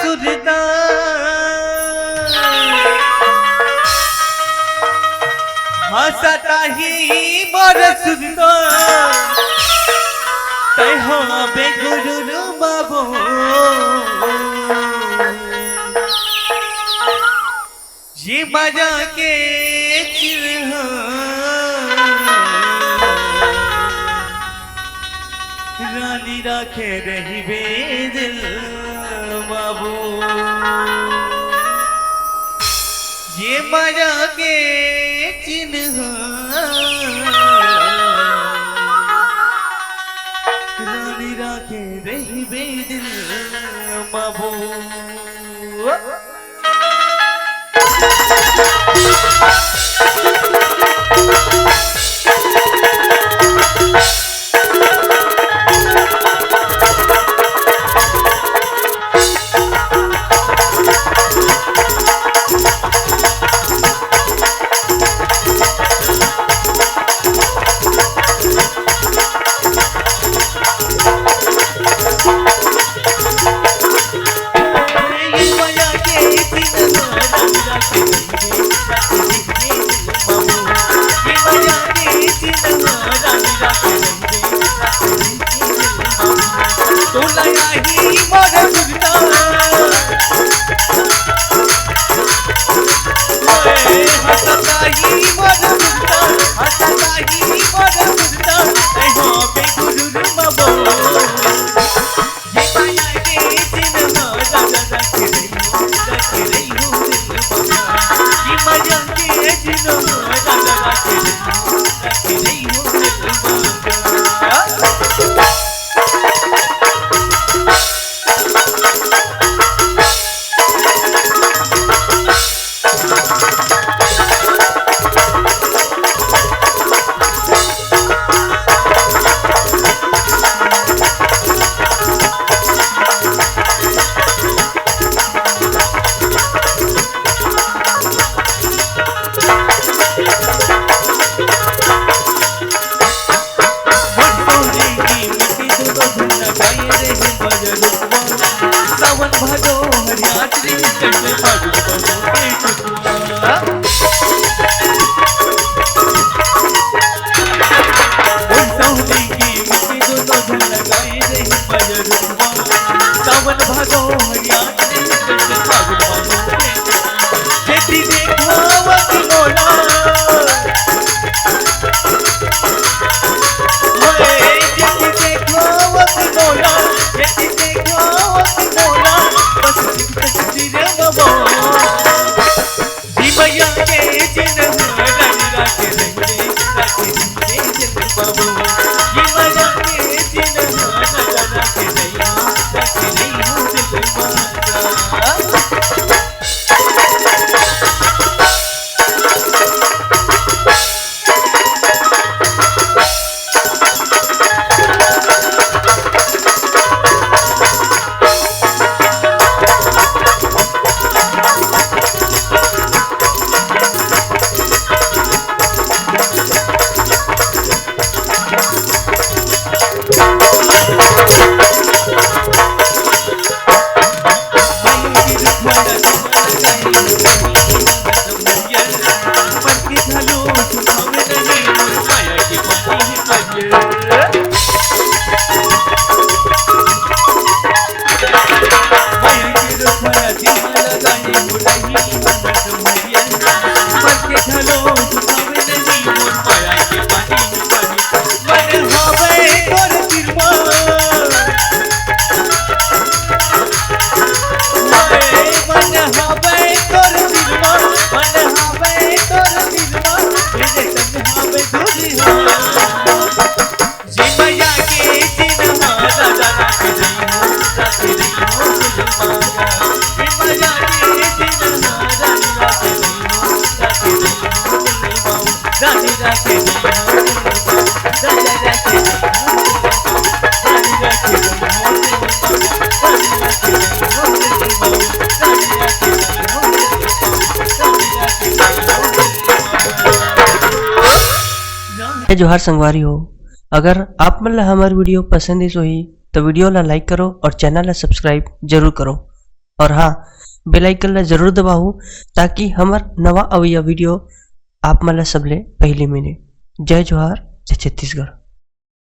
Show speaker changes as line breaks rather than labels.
सुरता हंसता ही मोर सुरता तय हो बेगुरु बाबू ये मजा के चिन्ह रानी राखे रही बेदिल बाबू ये मजा के चिन्ह रानी राखे रही बेदिल बाबू
जोहार संगवारी हो। अगर आप मन ला हमार वीडियो पसंद ही तो वीडियो ला लाइक करो और चैनल ला सब्सक्राइब जरूर करो और हाँ बेल आइकन ला जरूर दबाओ ताकि हमार नवा अवैया वीडियो आप मला सबले पहले मिले। जय जोहार, जय छत्तीसगढ़।